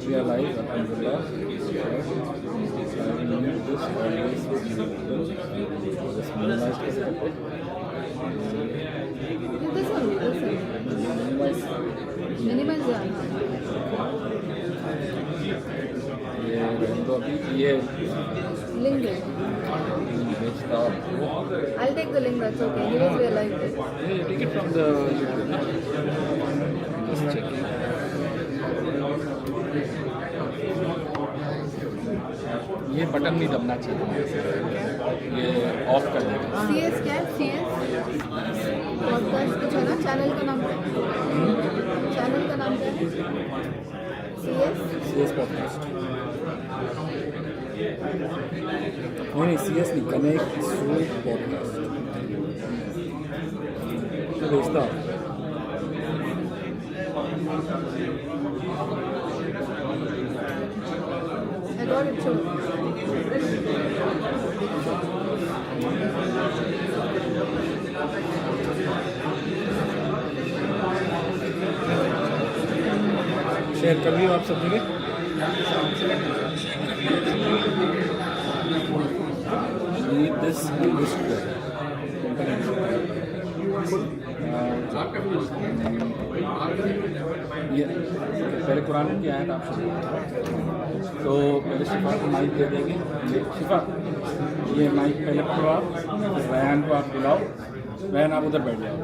We are live, alhamdulillah. I knew this always would be difficult. Just minimize it a bit. This one. Minimize. Minimize the ये रहने दो अभी ये link. भेजता हूँ. I'll take the link, that's okay. Anyways, we are live. Yeah, you take it from the YouTube. Just checking. ये button नहीं दबना चाहिए. ये ऑफ कर देगा. CS क्या है? CS? पॉडकास्ट कुछ है ना? चैनल का नाम क्या है? चैनल का नाम क्या है? CS पॉडकास्ट नहीं सीरियसली कनेक्ट थ्रू पॉडकास्ट तो भेजता I got it too. Share कर दिए आप सब जगह. Need this and this together. ये पहले कुरान की आयत आप सुनिए. तो पहले शिफा को माइक दे देंगे. शिफा ये माइक पहले पकड़ो आप. रैन को आप बुलाओ. रैन आप उधर बैठ जाओ.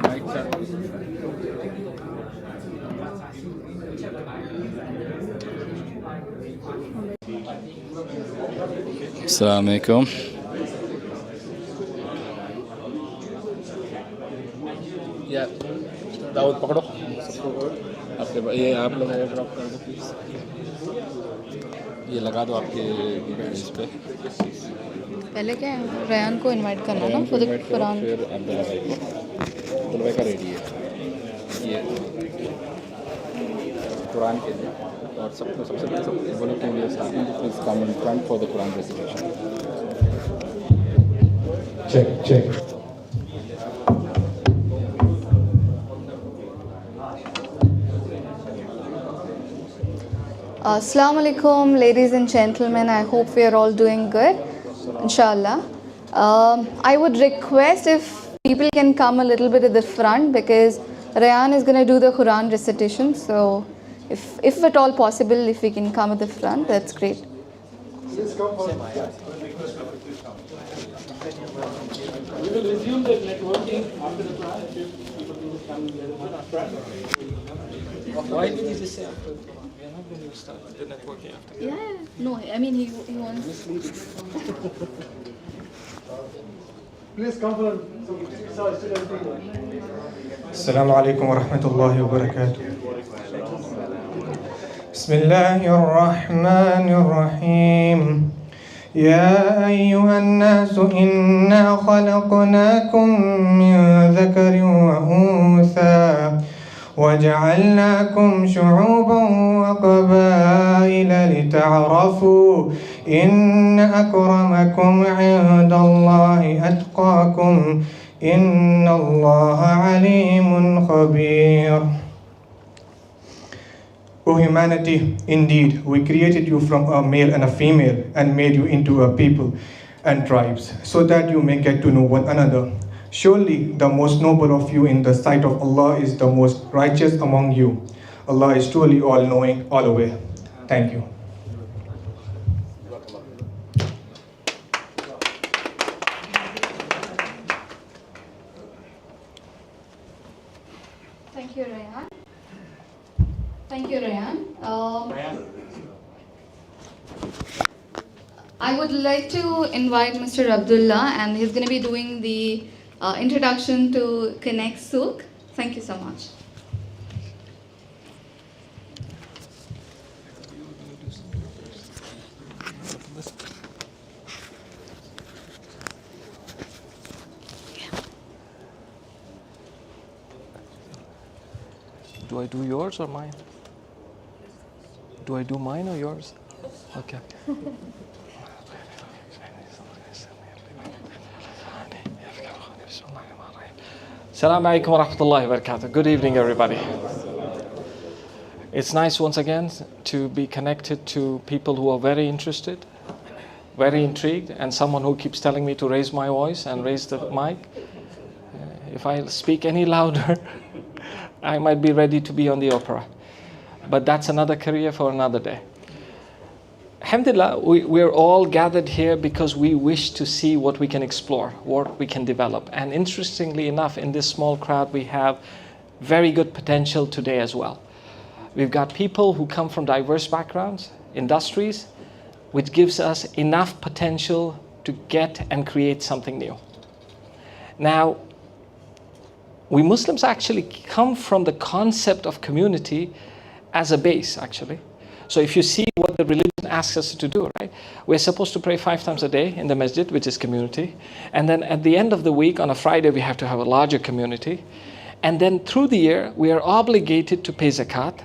माइक चालू. अस्सलाम वालेकुम. या दाऊद पकड़ो आपके ये आप लोग एयर ड्रॉप कर दो प्लीज़. ये लगा दो आपके इस पे. पहले क्या है? रयान को इनवाइट करना ना फॉर द कुरान. फिर अब्दुल्ला भाई को. अब्दुल्ला भाई का रेडी है ये कुरान के लिए. और सबको सबसे पहले बोलो कि we are starting to please come in front for the Quran recitation. Check. Assalamu alaikum, ladies and gentlemen. I hope we are all doing good, inshallah. I would request if people can come a little bit at the front because Rayan is going to do the Quran recitation. So if at all possible, if we can come at the front, that's great. We will resume the networking after the Quran. People will come at the front. Why did you just say after? We are not going to start the networking after. Yeah. No, I mean he wants. Please come for Assalamu alaikum wa rahmatullahi wa barakatuh. Bismillahir Rahmanir Rahim. يا أيها الناس إنا خلقناكم من ذكر وأنثى وجعلناكم شعوبا وقبائل لتعارفوا إن أكرمكم عند الله أتقاكم إن الله عليم خبير. O humanity, indeed, we created you from a male and a female and made you into a people and tribes, so that you may get to know one another. Surely the most noble of you in the sight of Allah is the most righteous among you. Allah is truly all-knowing, all-aware. Thank you. Thank you, Rayan. Thank you, Rayan. I would like to invite Mr. Abdullah, and he's going to be doing the introduction to Connect Souk. Thank you so much. Do I do yours or mine? Do I do mine or yours? Okay. Assalamu alaikum wa rahmatullahi wa barakatuh. Good evening, everybody. It's nice once again to be connected to people who are very interested, very intrigued, and someone who keeps telling me to raise my voice and raise the mic. If I speak any louder, I might be ready to be on the opera. But that's another career for another day. Alhamdulillah, we're all gathered here because we wish to see what we can explore, what we can develop. And interestingly enough, in this small crowd, we have very good potential today as well. We've got people who come from diverse backgrounds, industries, which gives us enough potential to get and create something new. Now, we Muslims actually come from the concept of community as a base, actually. So if you see what the religion asks us to do, right? We're supposed to pray 5 times a day in the masjid, which is community. And then at the end of the week, on a Friday, we have to have a larger community. And then through the year, we are obligated to pay zakat,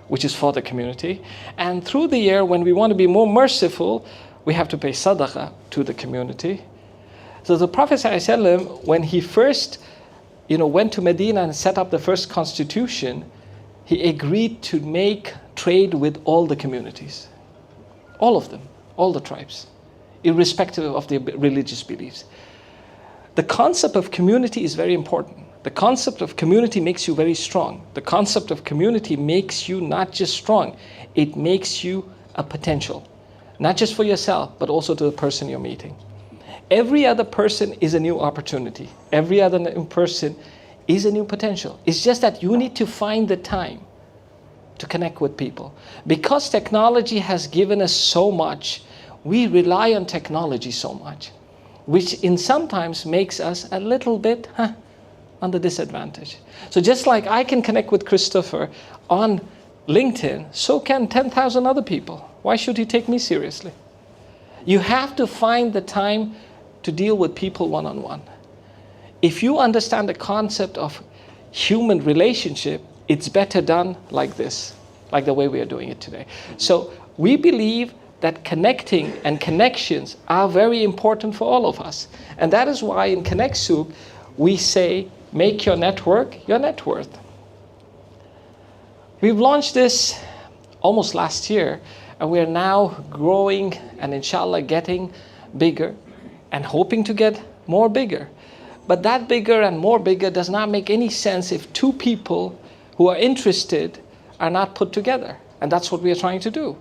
which is for the community. And through the year, when we want to be more merciful, we have to pay sadaqah to the community. So the Prophet ﷺ, when he first went to Medina and set up the first constitution, he agreed to make trade with all the communities. All of them, all the tribes, irrespective of their religious beliefs. The concept of community is very important. The concept of community makes you very strong. The concept of community makes you not just strong, it makes you a potential. Not just for yourself, but also to the person you're meeting. Every other person is a new opportunity. Every other new person is a new potential. It's just that you need to find the time to connect with people. Because technology has given us so much, we rely on technology so much, which in sometimes makes us a little bit on the disadvantage. So just like I can connect with Christopher on LinkedIn, so can 10,000 other people. Why should he take me seriously? You have to find the time to deal with people one-on-one. If you understand the concept of human relationship, it's better done like this, like the way we are doing it today. So we believe that connecting and connections are very important for all of us. And that is why in Connect Souk, we say, make your network your net worth. We've launched this almost last year, and we are now growing and inshallah getting bigger and hoping to get more bigger. But that bigger and more bigger does not make any sense if 2 people who are interested are not put together. And that's what we are trying to do.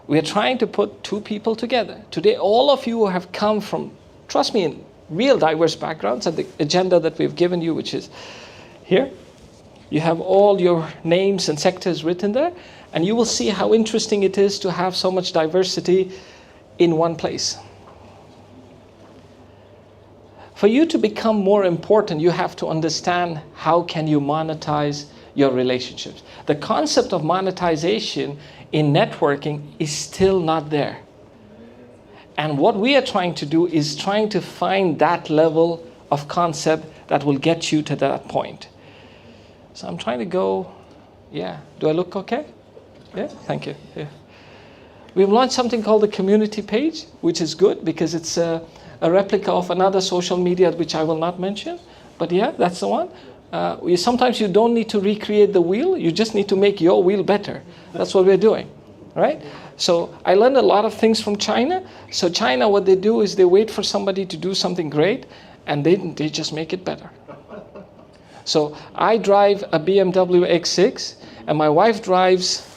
We are trying to put 2 people together. Today, all of you have come from, trust me, in real diverse backgrounds, and the agenda that we've given you, which is here. You have all your names and sectors written there, and you will see how interesting it is to have so much diversity in one place. For you to become more important, you have to understand how can you monetize your relationships. The concept of monetization in networking is still not there. And what we are trying to do is trying to find that level of concept that will get you to that point. So I'm trying to go, yeah. Do I look okay? Yeah, thank you. Yeah. We've launched something called the community page, which is good because it's a replica of another social media which I will not mention. But yeah, that's the one. Sometimes you don't need to recreate the wheel, you just need to make your wheel better. That's what we're doing, right? So I learned a lot of things from China. So China, what they do is they wait for somebody to do something great, and they just make it better. So I drive a BMW X6, and my wife drives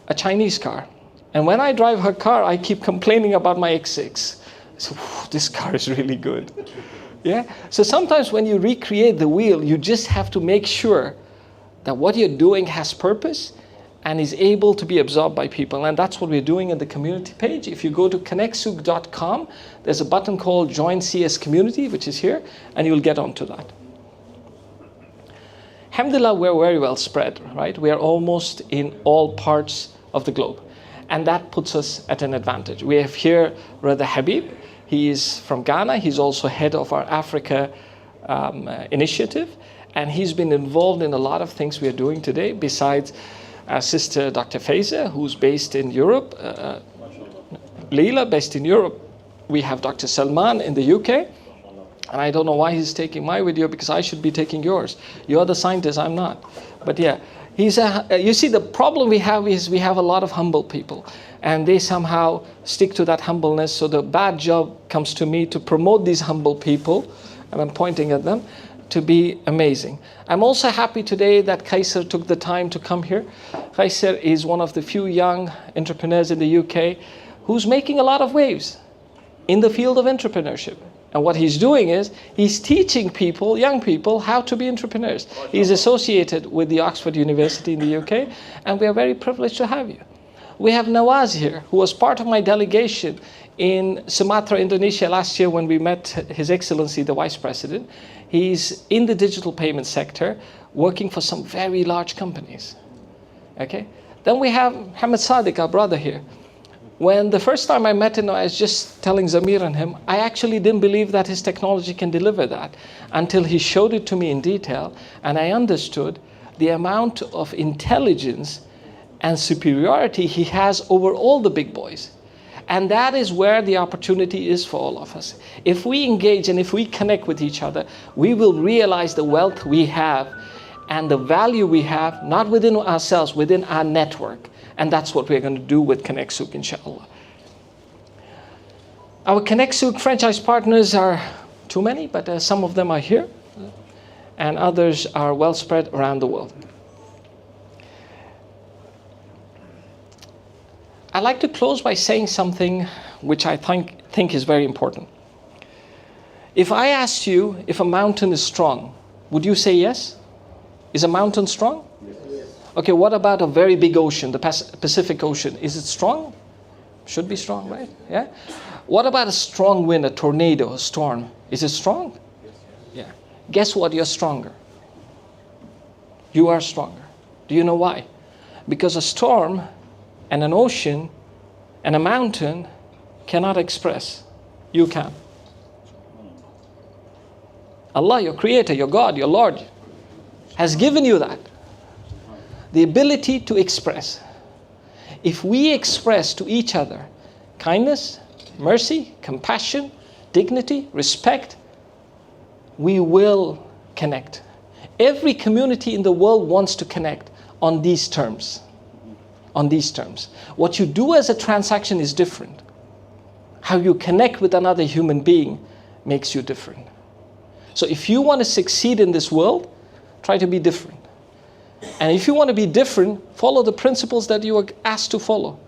a Chinese car. And when I drive her car, I keep complaining about my X6. So this car is really good. Yeah. So sometimes when you recreate the wheel, you just have to make sure that what you're doing has purpose and is able to be absorbed by people. And that's what we're doing in the community page. If you go to connectsouk.com, there's a button called Join CS Community, which is here, and you'll get onto that. Alhamdulillah, we're very well spread, right? We are almost in all parts of the globe. And that puts us at an advantage. We have here Brother Habib. He is from Ghana. He's also head of our Africa initiative. And he's been involved in a lot of things we are doing today, besides our sister Dr. Faiza, who's based in Europe. Leila, based in Europe. We have Dr. Salman in the UK. And I don't know why he's taking my video, because I should be taking yours. You're the scientist, I'm not. But yeah, You see, the problem we have is we have a lot of humble people, and they somehow stick to that humbleness. So the bad job comes to me to promote these humble people, and I'm pointing at them, to be amazing. I'm also happy today that Kaiser took the time to come here. Kaiser is one of the few young entrepreneurs in the UK who's making a lot of waves in the field of entrepreneurship. And what he's doing is he's teaching people, young people, how to be entrepreneurs. He's associated with the Oxford University in the UK, and we are very privileged to have you. We have Nawaz here, who was part of my delegation in Sumatra, Indonesia last year when we met His Excellency, the Vice President. He's in the digital payment sector, working for some very large companies. Okay? Then we have Hamid Sadiq, our brother here. When the first time I met him, I was just telling Zamir and him, I actually didn't believe that his technology can deliver that until he showed it to me in detail, and I understood the amount of intelligence and superiority he has over all the big boys. And that is where the opportunity is for all of us. If we engage and if we connect with each other, we will realize the wealth we have and the value we have, not within ourselves, within our network. And that's what we're going to do with Connect Souk, inshallah. Our Connect Souk franchise partners are too many, but some of them are here, and others are well spread around the world. I'd like to close by saying something which I think is very important. If I asked you if a mountain is strong, would you say yes? Is a mountain strong? Okay, what about a very big ocean, the Pacific Ocean? Is it strong? Should be strong, right? Yeah. What about a strong wind, a tornado, a storm? Is it strong? Yeah. Guess what? You're stronger. You are stronger. Do you know why? Because a storm and an ocean and a mountain cannot express. You can. Allah, your creator, your God, your Lord, has given you that. The ability to express. If we express to each other kindness, mercy, compassion, dignity, respect, we will connect. Every community in the world wants to connect on these terms. On these terms. What you do as a transaction is different. How you connect with another human being makes you different. So if you want to succeed in this world, try to be different. And if you want to be different, follow the principles that you are asked to follow.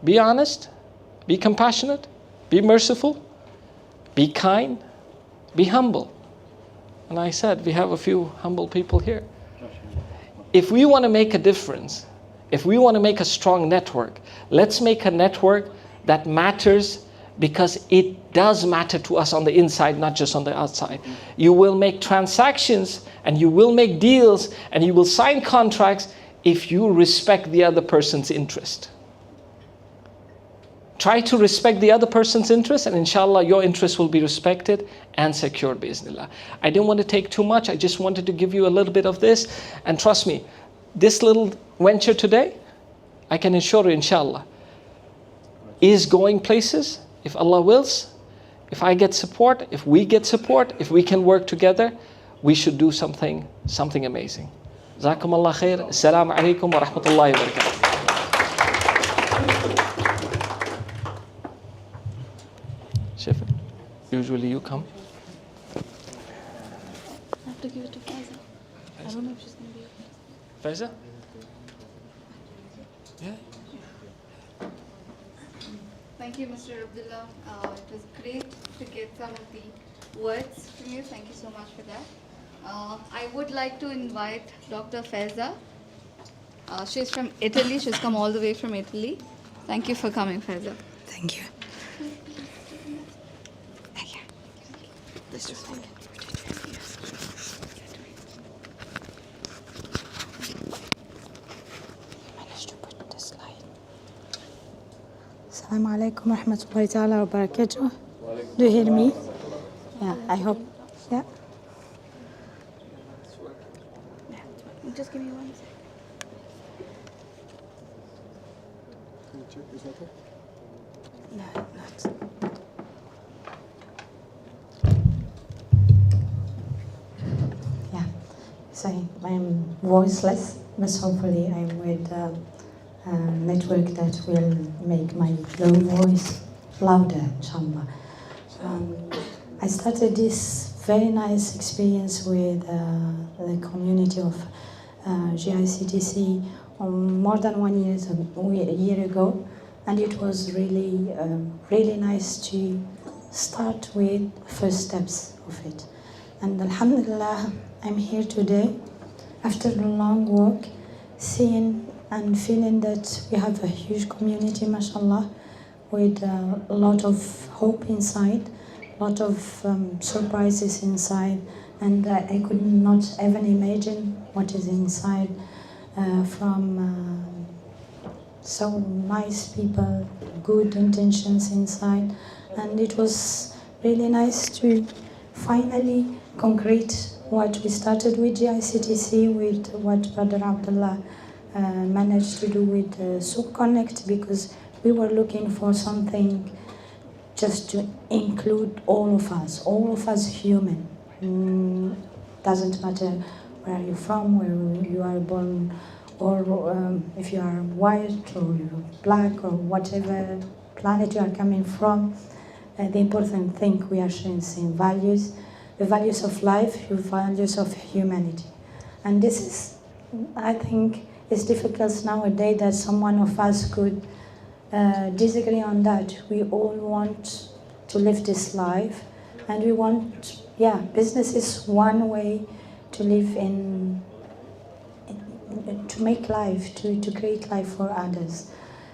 Be honest, be compassionate, be merciful, be kind, be humble. And I said, we have a few humble people here. If we want to make a difference, if we want to make a strong network, let's make a network that matters because it does matter to us on the inside, not just on the outside. You will make transactions and you will make deals and you will sign contracts if you respect the other person's interest. Try to respect the other person's interest, and inshallah your interest will be respected and secured, bi'iznillah. I didn't want to take too much. I just wanted to give you a little bit of this. And trust me, this little venture today, I can assure you, inshallah, is going places. If Allah wills, if I get support, if we get support, if we can work together, we should do something amazing. Jazakumullah khair. Assalamu alaikum wa rahmatullahi wa barakatuh. Shifa, usually you come. I have to give it to Faiza. I don't know if she's going to be able to. Faiza? Yeah. Thank you, Mr. Abdullah. It was great to get some of the words from you. Thank you so much for that. I would like to invite Dr. Faiza. She's from Italy. She's come all the way from Italy. Thank you for coming, Faiza. Thank you. This is fine. Managed to put this slide. Assalamu alaikum wa rahmatullahi ta'ala wa barakatuh. Do you hear me? Yeah, I hope. Yeah. Just give me 1 second. No, not. Yeah. So I'm voiceless but hopefully I'm with a network that will make my low voice louder, inshallah. I started this very nice experience with the community of GICTC more than 1 year ago, and it was really nice to start with first steps of it. And alhamdulillah, I'm here today after a long walk, seeing and feeling that we have a huge community, mashallah, with a lot of hope inside, a lot of surprises inside, and I could not even imagine what is inside from so nice people, good intentions inside, and it was really nice to finally concrete what we started with GICTC, with what Brother Abdullah managed to do with Souq Connect, because we were looking for something just to include all of us human. Doesn't matter where you're from, where you are born, or if you are white or you're black or whatever planet you are coming from. The important thing we are sharing same values, the values of life, the values of humanity. And this is, I think, it's difficult nowadays that someone of us could disagree on that. We all want to live this life, and we want, business is one way to live to make life, to create life for others.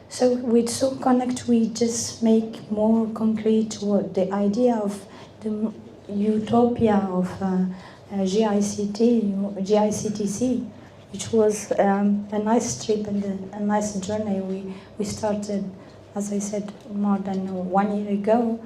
So with Souq Connect, we just make more concrete what the idea of the utopia of GICTC, which was a nice trip and a nice journey. We started, as I said, more than 1 year ago,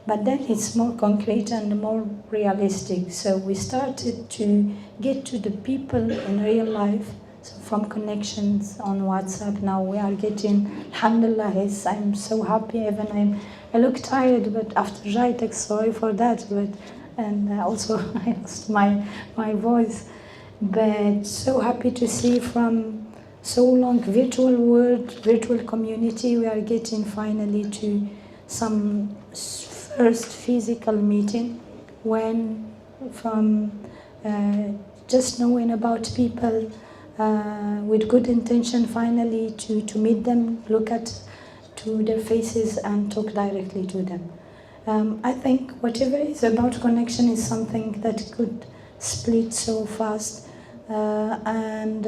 but then it's more concrete and more realistic. So we started to get to the people in real life. So from connections on WhatsApp, now we are getting, alhamdulillah, I'm so happy, even I look tired, but after Jaitek, sorry for that, and also I lost my voice. But so happy to see from so long virtual world, virtual community, we are getting finally to some first physical meeting, when from just knowing about people with good intention, finally to meet them, look to their faces and talk directly to them. I think whatever is about connection is something that could split so fast, and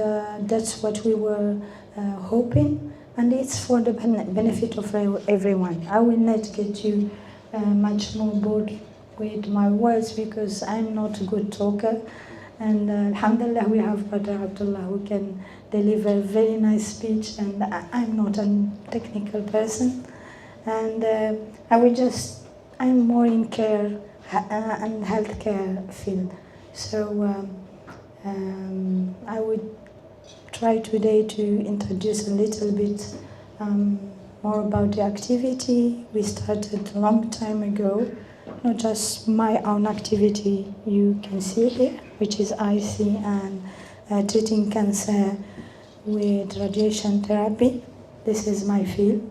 that's what we were hoping, and it's for the benefit of everyone. I will not get you much more bored with my words, because I'm not a good talker, and alhamdulillah, we have Brother Abdullah who can deliver a very nice speech, and I'm not a technical person, and I'm more in care and healthcare field. So I would try today to introduce a little bit more about the activity we started a long time ago. Not just my own activity you can see here, which is IC and treating cancer with radiation therapy. This is my field.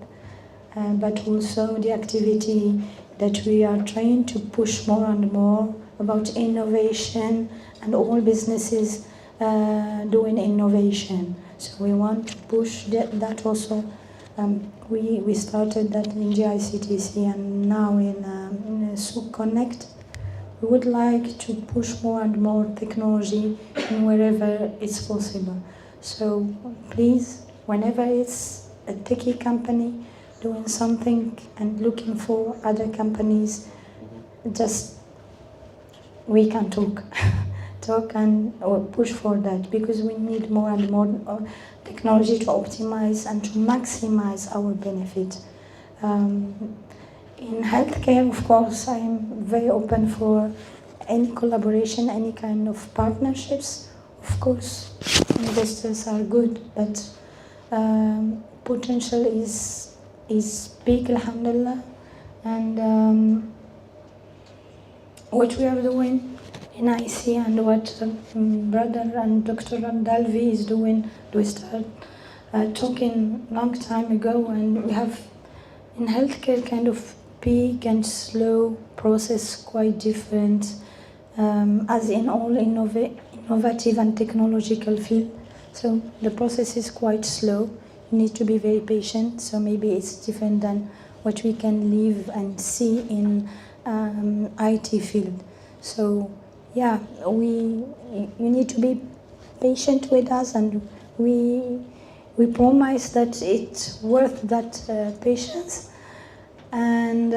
But also the activity that we are trying to push more and more about innovation, and all businesses doing innovation. So we want to push that also. We started that in GICTC, and now in Souq Connect. We would like to push more and more technology in wherever it's possible. So please, whenever it's a techie company doing something and looking for other companies, just we can talk or push for that, because we need more and more technology to optimize and to maximize our benefit. In healthcare, of course, I'm very open for any collaboration, any kind of partnerships. Of course, investors are good, but potential is big, alhamdulillah. And what we are doing in IC and what brother and Dr. Dalvi is doing. We start talking long time ago, and we have in healthcare kind of big and slow process, quite different, as in all innovative and technological field. So the process is quite slow. You need to be very patient. So maybe it's different than what we can live and see in IT field. So yeah, you need to be patient with us, and we promise that it's worth that patience. And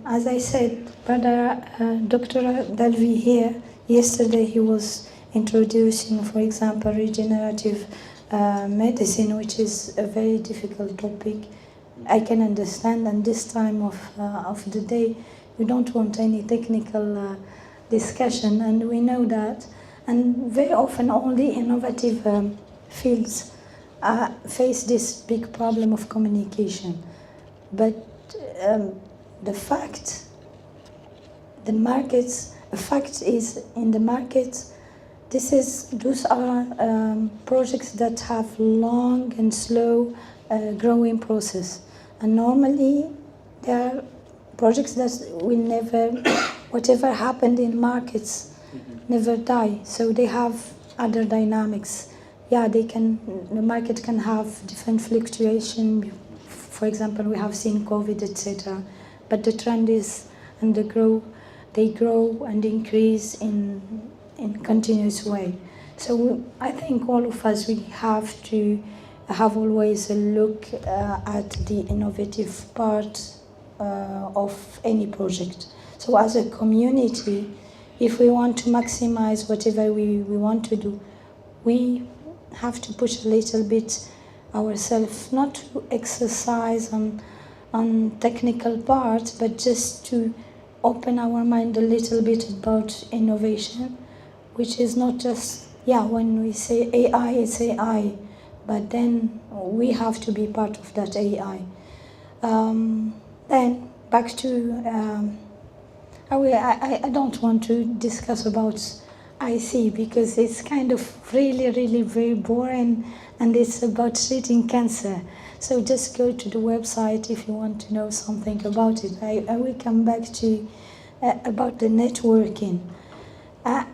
as I said, Brother Dr. Dalvi here, yesterday he was introducing, for example, regenerative medicine, which is a very difficult topic. I can understand, and this time of the day, we don't want any technical discussion, and we know that. And very often only innovative fields face this big problem of communication. But the fact is in the markets, those are projects that have long and slow growing process, and normally they are projects that will never, whatever happened in markets, never die. So they have other dynamics. Yeah, the market can have different fluctuation. For example, we have seen COVID, etc. But the trend is, and they grow and increase in continuous way. So I think all of us, we have to have always a look at the innovative part of any project. So as a community, if we want to maximize whatever we want to do, we have to push a little bit ourselves, not to exercise on technical parts, but just to open our mind a little bit about innovation, which is not just, when we say AI, it's AI, but then we have to be part of that AI. Then back to, I don't want to discuss about IC because it's kind of really very boring, and it's about treating cancer. So just go to the website if you want to know something about it. I will come back to about the networking. I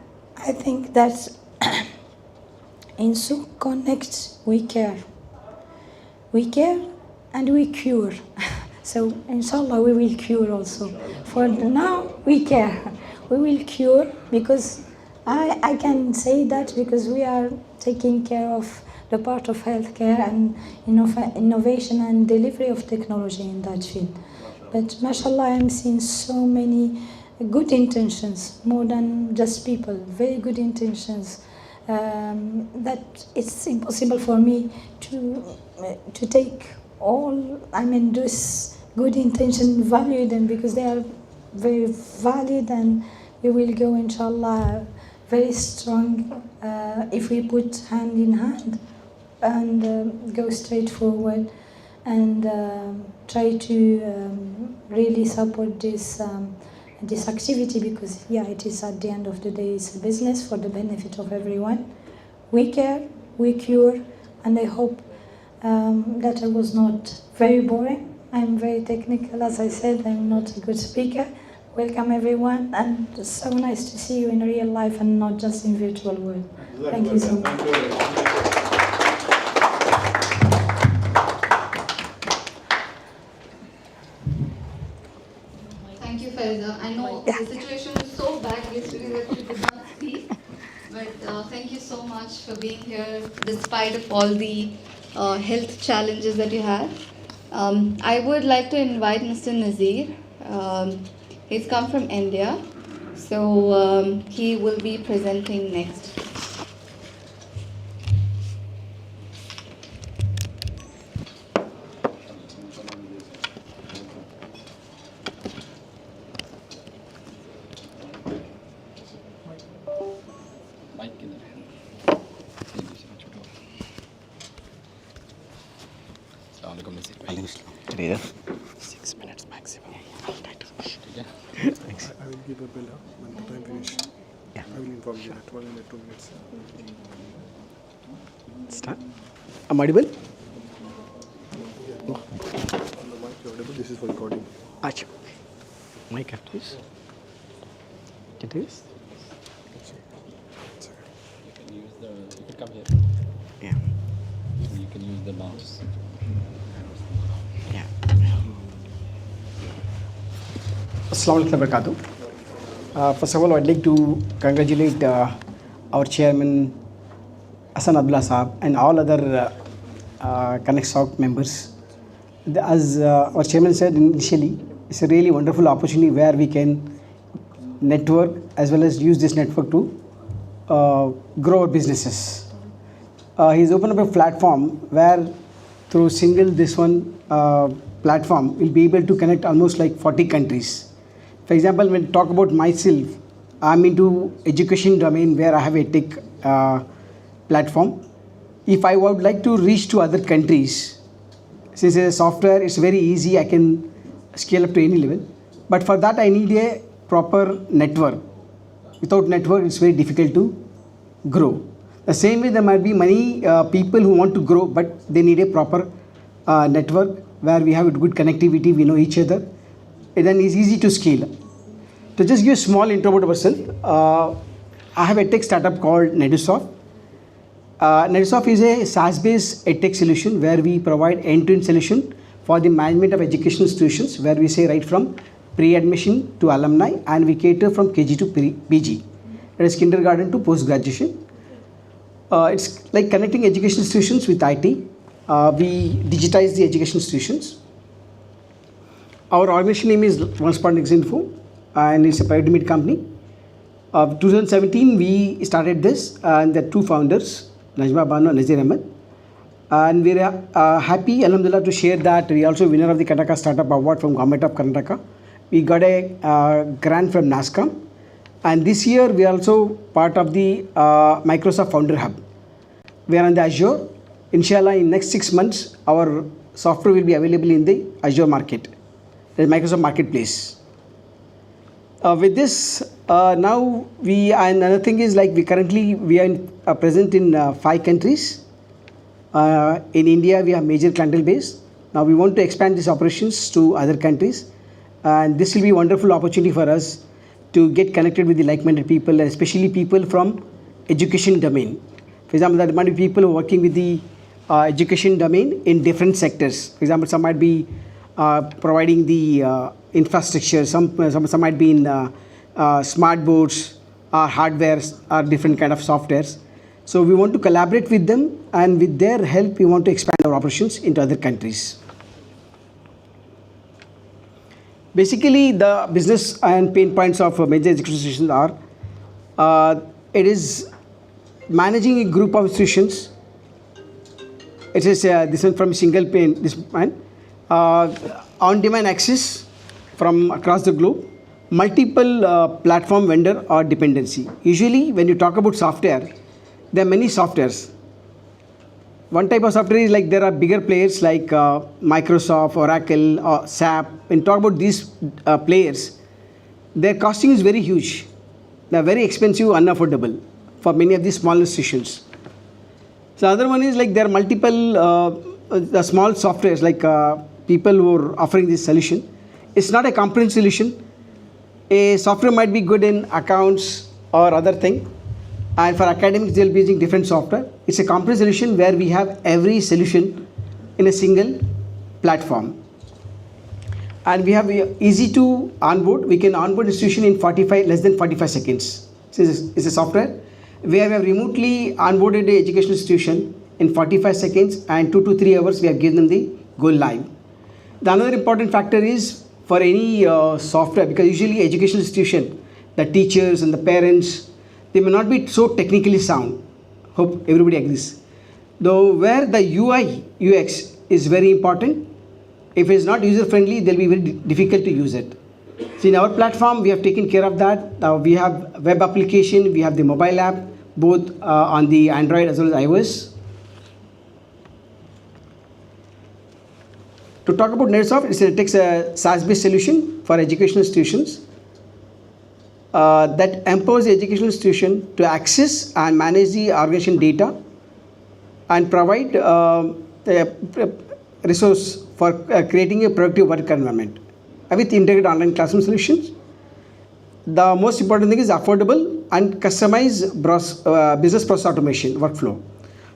think that in Souq Connect we care and we cure. So inshallah we will cure also. For now we care. We will cure because I can say that because we are taking care of the part of healthcare and innovation and delivery of technology in that field. But mashallah, I'm seeing so many good intentions, more than just people, very good intentions, that it's impossible for me to take all, those good intentions, value them because they are very valid, and we will go inshallah very strong if we put hand in hand and go straight forward and try to really support this activity, because it is at the end of the day it's a business for the benefit of everyone. We care, we cure, and I hope that I was not very boring. I'm very technical, as I said, I'm not a good speaker. Welcome everyone, and it's so nice to see you in real life and not just in virtual world. Thank you so much. Thank you, Faiza. I know the situation is so bad yesterday that you could not speak, but thank you so much for being here despite of all the health challenges that you had. I would like to invite Mr. Nazir. He's come from India, so he will be presenting next. Clear. 6 minutes maximum. Thanks. I will give a bell when the time finish. Yeah. I will inform you that 1 minute, 2 minutes. Start. I'm audible? On the mic, you're audible. This is for recording. Acha. Mic after this. It is? You can come here. Yeah. You can use the mouse. Yeah. Assalamu alaikum wabarakatuh. First of all, I'd like to congratulate our chairman, Hassan Abdullah Saab, and all other Connect South members. As our chairman said initially, it's a really wonderful opportunity where we can network as well as use this network to grow our businesses. He's opened up a platform where through this one platform, we'll be able to connect almost like 40 countries. For example, when I talk about myself, I'm into education domain where I have a tech platform. If I would like to reach to other countries, since it's a software, it's very easy, I can scale up to any level. But for that, I need a proper network. Without network, it's very difficult to grow. The same way, there might be many people who want to grow, but they need a proper network where we have a good connectivity, we know each other. And then it's easy to scale. To just give a small intro about ourselves, I have a tech startup called Nedusoft. Nedusoft is a SaaS-based edtech solution where we provide end-to-end solution for the management of educational institutions, where we say right from pre-admission to alumni, and we cater from KG to PG, that is kindergarten to post-graduation. It's like connecting educational institutions with IT. We digitize the educational institutions. Our organization name is Info, and it's a private limited company. 2017, we started this, and the two founders, Najma Banu and Nazir Ahmed. And we're happy, alhamdulillah, to share that we also winner of the Karnataka Startup Award from Government of Karnataka. We got a grant from NASCOM. And this year, we are also part of the Microsoft Founder Hub. We are on the Azure. Inshallah, in next 6 months, our software will be available in the Azure market, the Microsoft Marketplace. With this, now and another thing is like we are present in 5 countries. In India, we have major clientele base. Now we want to expand these operations to other countries, and this will be a wonderful opportunity for us to get connected with the like-minded people, and especially people from education domain. For example, there might be people who are working with the education domain in different sectors. For example, some might be providing the infrastructure, some might be in smart boards or hardware or different kind of softwares. So we want to collaborate with them, and with their help we want to expand our operations into other countries. Basically, the business and pain points of major education institutions are, it is managing a group of institutions. It is this one from single pane, this one, on-demand access from across the globe, multiple platform vendor or dependency. Usually, when you talk about software, there are many softwares. One type of software is like there are bigger players like Microsoft, Oracle, or SAP. When you talk about these players, their costing is very huge. They are very expensive, unaffordable for many of these small institutions. So other one is like there are multiple the small softwares like people who are offering this solution. It's not a comprehensive solution. A software might be good in accounts or other thing, and for academics they'll be using different software. It's a comprehensive solution where we have every solution in a single platform, and we have easy to onboard. We can onboard institution in less than 45 seconds. So it's a software where we have remotely onboarded the educational institution in 45 seconds, and 2 to 3 hours we have given them the go live. The another important factor is for any software, because usually educational institution, the teachers and the parents, they may not be so technically sound. Hope everybody agrees. Though where the UI, UX is very important, if it's not user friendly, they'll be very difficult to use it. So in our platform, we have taken care of that. We have web application, we have the mobile app, both on the Android as well as iOS. To talk about Nedusoft, it takes a SaaS-based solution for educational institutions. that empowers the educational institution to access and manage the organization data and provide a resource for creating a productive work environment with integrated online classroom solutions. The most important thing is affordable and customized business process automation workflow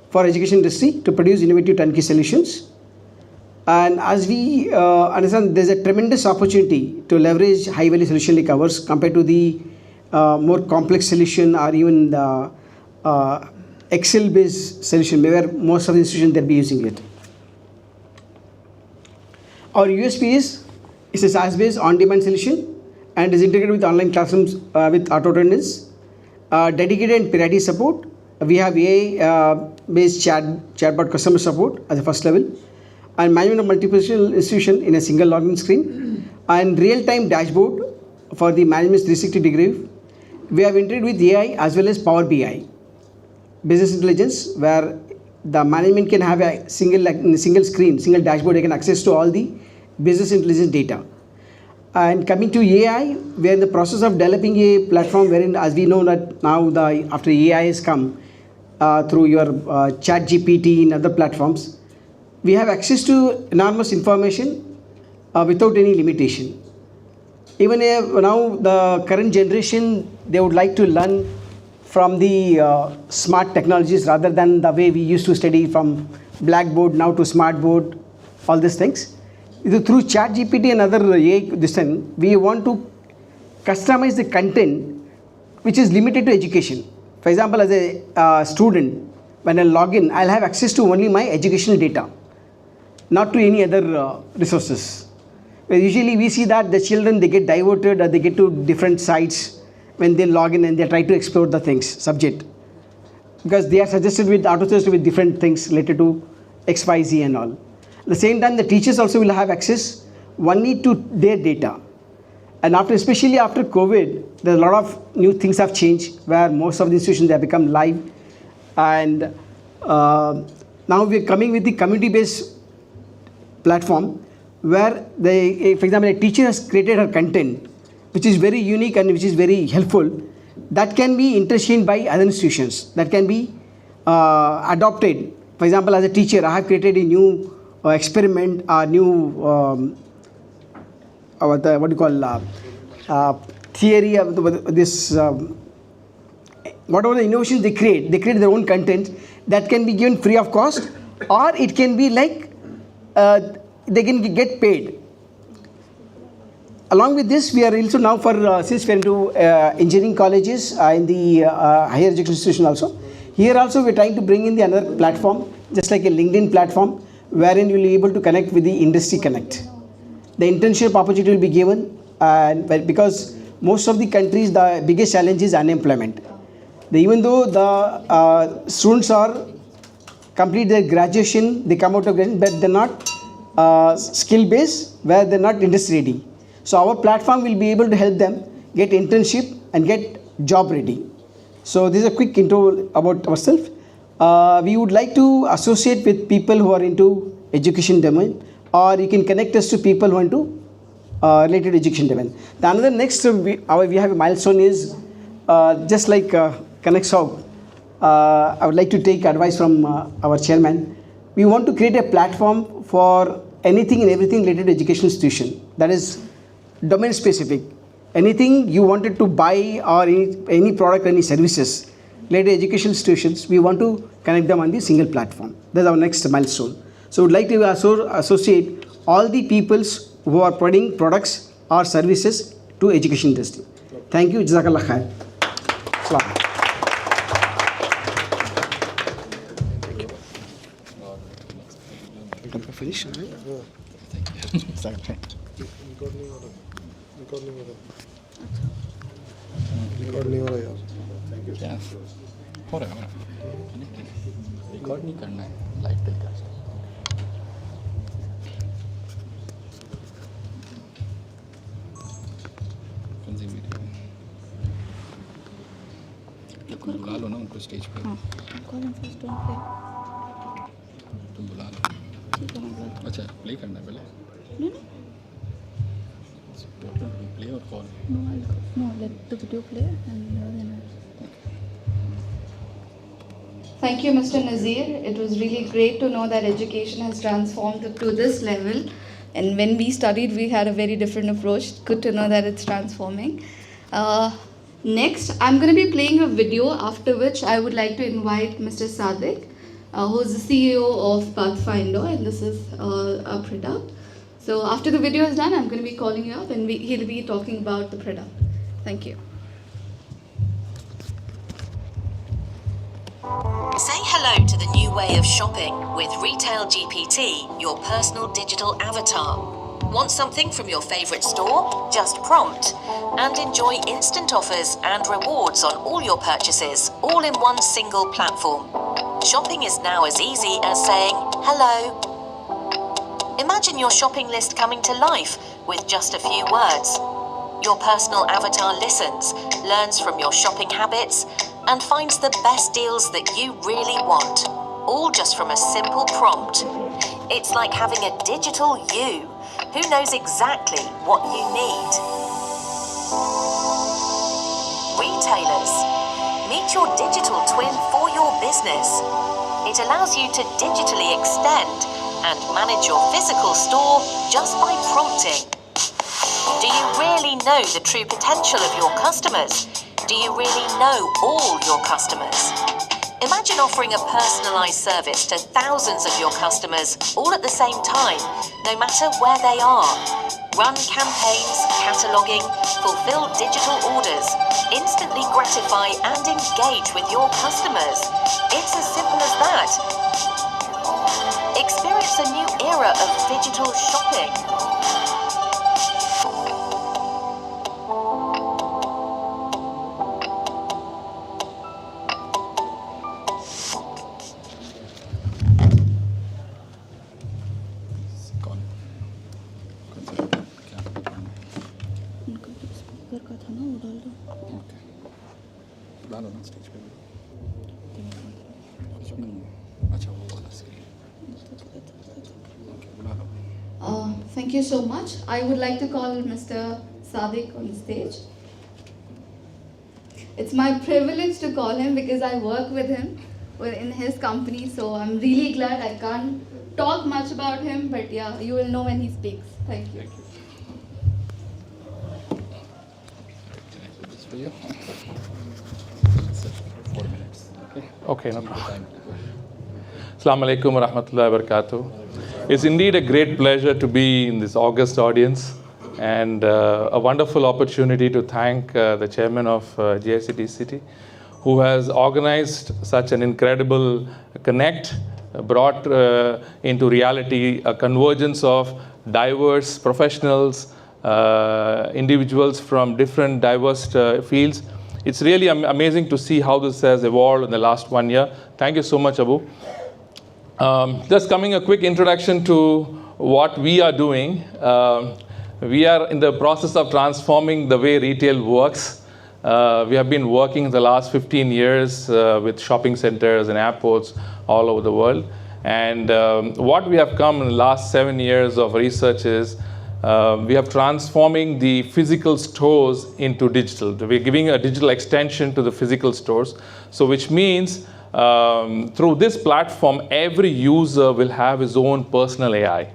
for education industry to produce innovative turnkey solutions. And as we understand, there's a tremendous opportunity to leverage high-value solution like ours compared to the more complex solution or even the Excel-based solution where most of the institutions they'll be using it. Our USP is it's a SaaS-based on-demand solution and is integrated with online classrooms with auto attendance, dedicated and periodic support. We have AI-based chatbot customer support as a first level, and management of multiple institutions in a single login screen, and real-time dashboard for the management 360-degree. We have integrated with AI as well as Power BI, business intelligence, where the management can have a single screen, single dashboard, they can access to all the business intelligence data. And coming to AI, we are in the process of developing a platform wherein, as we know that now after AI has come through your ChatGPT and other platforms, we have access to enormous information without any limitation. Even now the current generation, they would like to learn from the smart technologies rather than the way we used to study from blackboard now to smartboard, all these things. Through ChatGPT and other AI, we want to customize the content which is limited to education. For example, as a student, when I log in, I'll have access to only my educational data, not to any other resources. Usually we see that the children, they get diverted or they get to different sites when they log in and they try to explore the things, subject. Because they are suggested with auto-suggested with different things related to XYZ and all. At the same time, the teachers also will have access only to their data. And especially after COVID, there are a lot of new things have changed where most of the institutions have become live. And now we are coming with the community-based platform where for example, a teacher has created her content, which is very unique and which is very helpful, that can be interchanged by other institutions, that can be adopted. For example, as a teacher, I have created a new experiment, a new theory of this, whatever the innovations they create their own content that can be given free of cost, or it can be like they can get paid. Along with this, we are also now since we are into engineering colleges in the higher education institution also. Here also we are trying to bring in the another platform, just like a LinkedIn platform, wherein you will be able to connect with the industry connect. The internship opportunity will be given, and because most of the countries, the biggest challenge is unemployment. Even though the students are complete their graduation, they come out of graduation, but they're not skill based, where they're not industry ready. So our platform will be able to help them get internship and get job ready. So this is a quick intro about ourselves. We would like to associate with people who are into education domain, or you can connect us to people who are into related education domain. The another next we have a milestone is just like Connect South. I would like to take advice from our chairman. We want to create a platform for anything and everything related to education institution. That is domain specific. Anything you wanted to buy or any product, any services related to education institutions, we want to connect them on the single platform. That's our next milestone. So we would like to associate all the peoples who are providing products or services to education industry. Thank you. Jazakallah khair. Salam. Finish, right? Record नहीं हो रहा यार। क्या हो रहा है? Record नहीं करना है, लाइव टेलीकास्ट। कौन सी वीडियो? बुला लो ना उनको स्टेज पे। हाँ, तुम बुला लो। ठीक है, अच्छा प्ले करना है पहले। नहीं Play or call? No, let the video play and then Thank you, Mr. Nazir. It was really great to know that education has transformed up to this level. And when we studied, we had a very different approach. Good to know that it's transforming. Next, I'm going to be playing a video, after which I would like to invite Mr. Sadiq, who's the CEO of Pathfinder, and this is our product. So after the video is done, I'm going to be calling you up and he'll be talking about the product. Thank you. Say hello to the new way of shopping with Retail GPT, your personal digital avatar. Want something from your favorite store? Just prompt and enjoy instant offers and rewards on all your purchases, all in one single platform. Shopping is now as easy as saying hello. Imagine your shopping list coming to life with just a few words. Your personal avatar listens, learns from your shopping habits, and finds the best deals that you really want, all just from a simple prompt. It's like having a digital you who knows exactly what you need. Retailers, meet your digital twin for your business. It allows you to digitally extend and manage your physical store just by prompting. Do you really know the true potential of your customers? Do you really know all your customers? Imagine offering a personalized service to thousands of your customers all at the same time, no matter where they are. Run campaigns, cataloging, fulfill digital orders, instantly gratify and engage with your customers. It's as simple as that. Experience a new era of digital shopping. डालो ना stage पे अच्छा वो वाला screen बुला लो Thank you so much. I would like to call Mr. Sadiq on the stage. It's my privilege to call him because I work with him in his company, so I'm really glad. I can't talk much about him, but yeah, you will know when he speaks. Thank you. This for you. 4 minutes. Okay, no problem. Assalamu alaikum wa rahmatullahi wa barakatuh. It's indeed a great pleasure to be in this august audience and a wonderful opportunity to thank the chairman of GICT City, who has organized such an incredible connect, brought into reality a convergence of diverse professionals, individuals from different diverse fields. It's really amazing to see how this has evolved in the last 1 year. Thank you so much, Abu. Just coming a quick introduction to what we are doing. We are in the process of transforming the way retail works. We have been working the last 15 years with shopping centers and airports all over the world. And what we have come in the last 7 years of research is we are transforming the physical stores into digital. We're giving a digital extension to the physical stores. So which means through this platform, every user will have his own personal AI,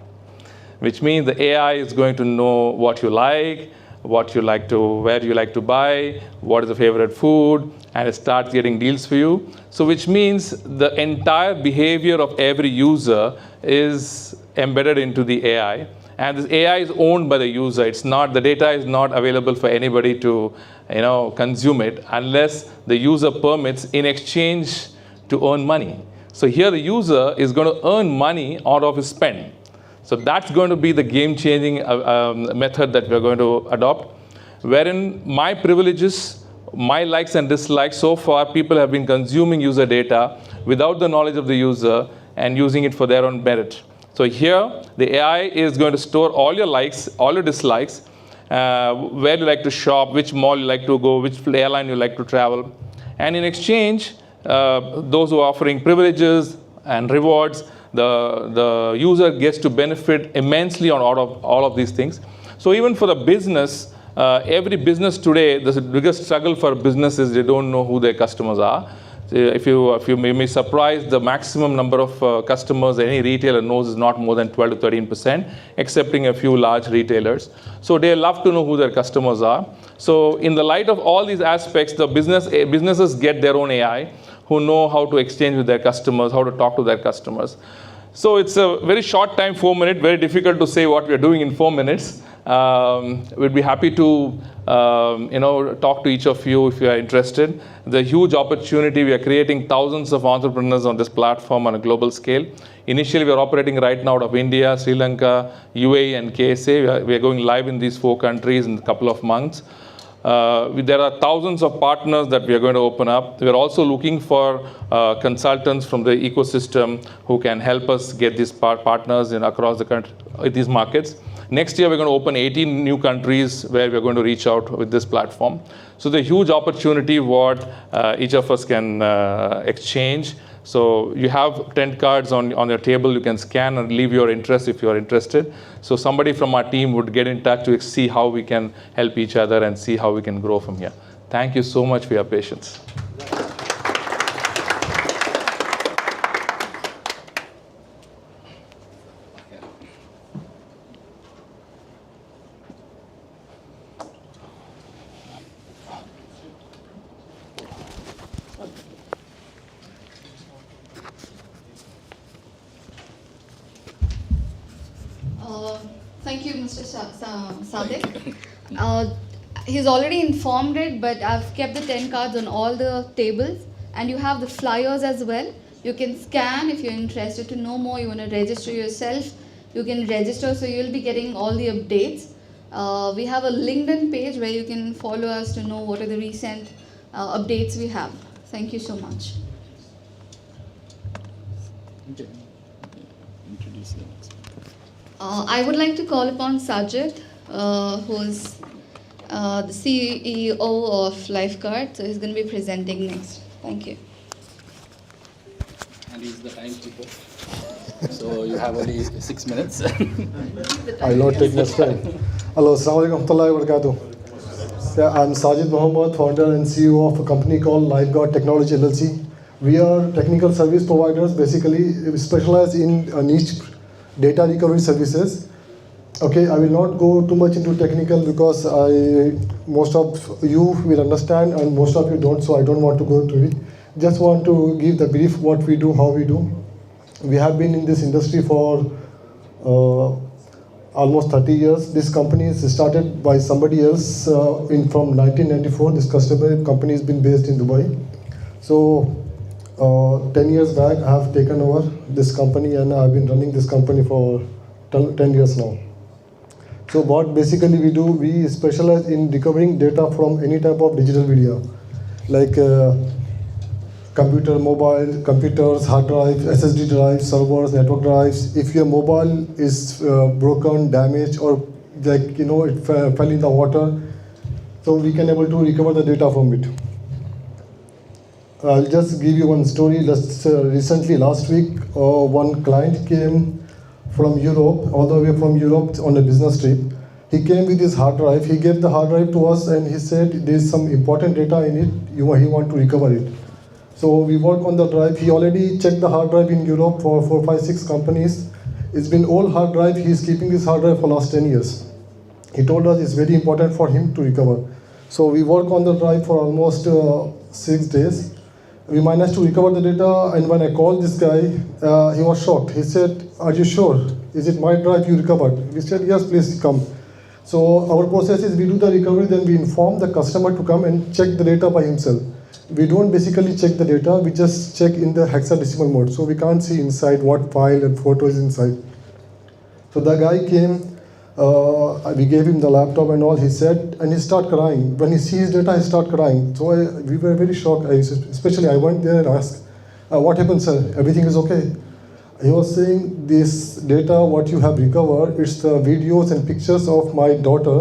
which means the AI is going to know what you like, where you like to buy, what is the favorite food, and it starts getting deals for you. So which means the entire behavior of every user is embedded into the AI. And this AI is owned by the user. It's not, the data is not available for anybody to consume it unless the user permits in exchange to earn money. So here the user is going to earn money out of his spend. So that's going to be the game-changing method that we're going to adopt, wherein my privileges, my likes and dislikes, so far people have been consuming user data without the knowledge of the user and using it for their own merit. So here, the AI is going to store all your likes, all your dislikes, where you like to shop, which mall you like to go, which airline you like to travel. And in exchange, those who are offering privileges and rewards, the user gets to benefit immensely on all of these things. So even for the business, every business today, the biggest struggle for business is they don't know who their customers are. If you may be surprised, the maximum number of customers any retailer knows is not more than 12 to 13%, excepting a few large retailers. So they love to know who their customers are. So in the light of all these aspects, the businesses get their own AI who know how to exchange with their customers, how to talk to their customers. So it's a very short time, 4 minutes, very difficult to say what we're doing in 4 minutes. We'd be happy to talk to each of you if you are interested. The huge opportunity, we are creating thousands of entrepreneurs on this platform on a global scale. Initially, we are operating right now out of India, Sri Lanka, UAE, and KSA. We are going live in these 4 countries in a couple of months. There are thousands of partners that we are going to open up. We are also looking for consultants from the ecosystem who can help us get these partners across the country, these markets. Next year, we're going to open 18 new countries where we're going to reach out with this platform. So the huge opportunity what each of us can exchange. So you have 10 cards on your table. You can scan and leave your interest if you're interested. So somebody from our team would get in touch to see how we can help each other and see how we can grow from here. Thank you so much for your patience. Thank you, Mr. Sadiq. He's already informed it, but I've kept the 10 cards on all the tables, and you have the flyers as well. You can scan if you're interested to know more, you want to register yourself, you can register, so you'll be getting all the updates. We have a LinkedIn page where you can follow us to know what are the recent updates we have. Thank you so much. Okay. Introduce the next. I would like to call upon Sajid, who is the CEO of Lifeguard. So he's going to be presenting next. Thank you. And he's the timekeeper. So you have only 6 minutes. I will not take much time. Hello, Assalamu alaikum wa barakatuh. Yeah, I'm Sajid Mohammed, founder and CEO of a company called Lifeguard Technology LLC. We are technical service providers. Basically, we specialize in niche data recovery services. Okay, I will not go too much into technical because most of you will understand and most of you don't, so I don't want to go into it. Just want to give the brief what we do, how we do. We have been in this industry for almost 30 years. This company is started by somebody else from 1994. This company has been based in Dubai. So 10 years back, I have taken over this company and I've been running this company for 10 years now. So what basically we do, we specialize in recovering data from any type of digital media, like mobile computers, hard drive, SSD drives, servers, network drives. If your mobile is broken, damaged, or it fell in the water, so we can able to recover the data from it. I'll just give you one story. Recently, last week, one client came from Europe, all the way from Europe on a business trip. He came with his hard drive. He gave the hard drive to us and he said there's some important data in it. He want to recover it. So we work on the drive. He already checked the hard drive in Europe for 4, 5, 6 companies. It's been old hard drive. He's keeping this hard drive for last 10 years. He told us it's very important for him to recover. So we work on the drive for almost 6 days. We managed to recover the data, and when I called this guy, he was shocked. He said, "Are you sure? Is it my drive you recovered?" We said, "Yes, please come." So our process is we do the recovery, then we inform the customer to come and check the data by himself. We don't basically check the data, we just check in the hexadecimal mode. So we can't see inside what file and photo is inside. So the guy came, we gave him the laptop and all, he said, and he started crying. When he sees data, he started crying. So we were very shocked. Especially I went there and asked, "What happened, sir? Everything is okay?" He was saying, "This data, what you have recovered, it's the videos and pictures of my daughter.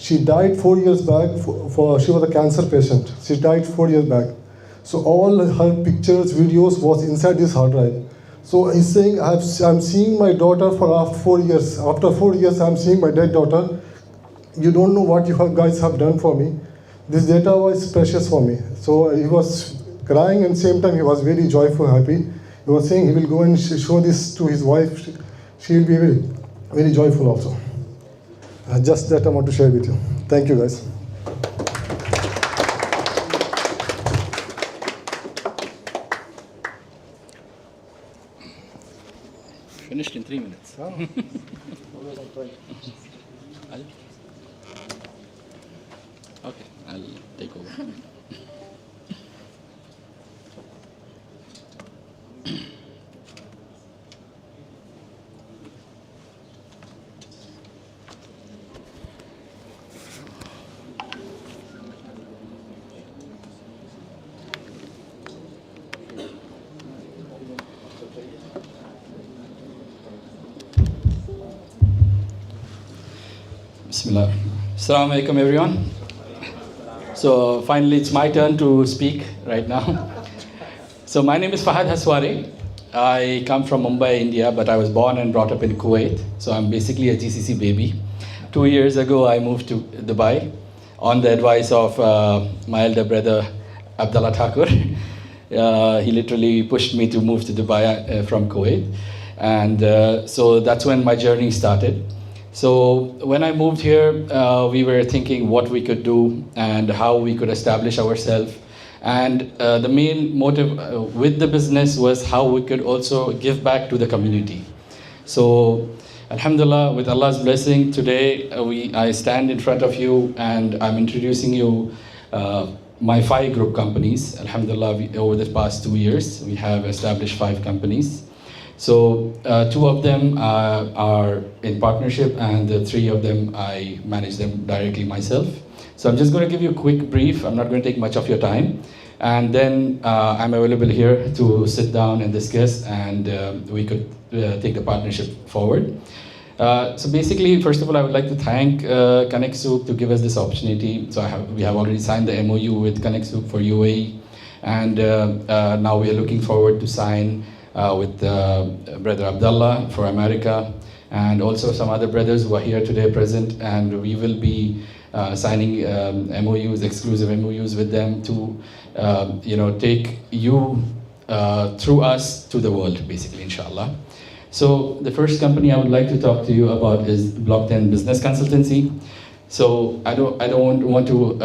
She died 4 years back. She was a cancer patient. She died 4 years back. So all her pictures, videos was inside this hard drive." So he's saying, I'm seeing my daughter for after 4 years. After 4 years, I'm seeing my dead daughter. you don't know what you guys have done for me. This data was precious for me. So he was crying, and same time he was very joyful, happy. He was saying he will go and show this to his wife. She will be very, very joyful also. Just that I want to share with you. Thank you, guys. Finished in 3 minutes. Okay, I'll take over. Bismillah. Assalamu alaikum, everyone. So finally, it's my turn to speak right now. So my name is Fahad Haswari. I come from Mumbai, India, but I was born and brought up in Kuwait. So I'm basically a GCC baby. 2 years ago, I moved to Dubai on the advice of my elder brother, Abdullah Thakur. He literally pushed me to move to Dubai from Kuwait. And so that's when my journey started. So when I moved here, we were thinking what we could do and how we could establish ourselves. And the main motive with the business was how we could also give back to the community. So Alhamdulillah, with Allah's blessing, today I stand in front of you and I'm introducing you my 5 group companies. Alhamdulillah, over the past 2 years, we have established 5 companies. So 2 of them are in partnership, and the 3 of them I manage them directly myself. So I'm just going to give you a quick brief. I'm not going to take much of your time. And then I'm available here to sit down and discuss, and we could take the partnership forward. So basically, first of all, I would like to thank Connect Souq to give us this opportunity. So we have already signed the MOU with Connect Souq for UAE, and now we are looking forward to sign with Brother Abdullah for America, and also some other brothers who are here today present, and we will be signing MOUs, exclusive MOUs with them to take you through us to the world, basically, inshallah. So the first company I would like to talk to you about is Block 10 Business Consultancy. So I don't want to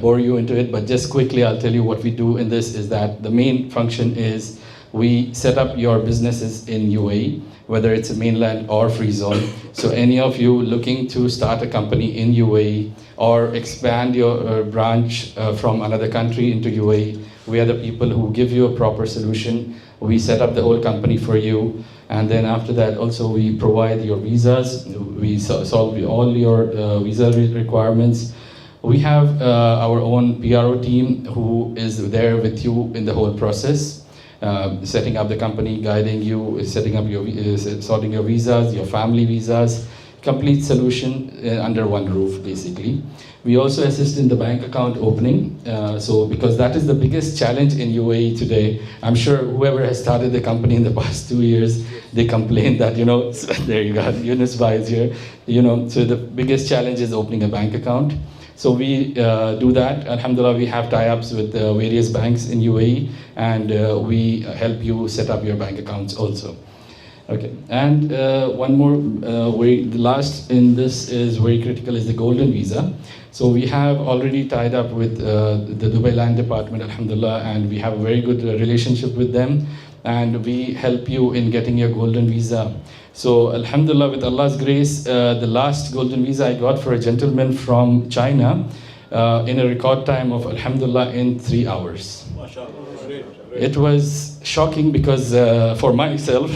bore you into it, but just quickly I'll tell you what we do in this is that the main function is we set up your businesses in UAE, whether it's a mainland or free zone. So any of you looking to start a company in UAE or expand your branch from another country into UAE, we are the people who give you a proper solution. We set up the whole company for you. And then after that, also we provide your visas. We solve all your visa requirements. We have our own PRO team who is there with you in the whole process. Setting up the company, guiding you, setting up your, sorting your visas, your family visas, complete solution under one roof, basically. We also assist in the bank account opening. So because that is the biggest challenge in UAE today. I'm sure whoever has started the company in the past 2 years, they complain that, there you go, Yunus Bhai is here. So the biggest challenge is opening a bank account. So we do that. Alhamdulillah, we have tie-ups with various banks in UAE, and we help you set up your bank accounts also. Okay, and one more, the last in this is very critical, is the golden visa. So we have already tied up with the Dubai Land Department, alhamdulillah, and we have a very good relationship with them, and we help you in getting your golden visa. So alhamdulillah, with Allah's grace, the last golden visa I got for a gentleman from China in a record time of alhamdulillah in 3 hours. It was shocking because for myself,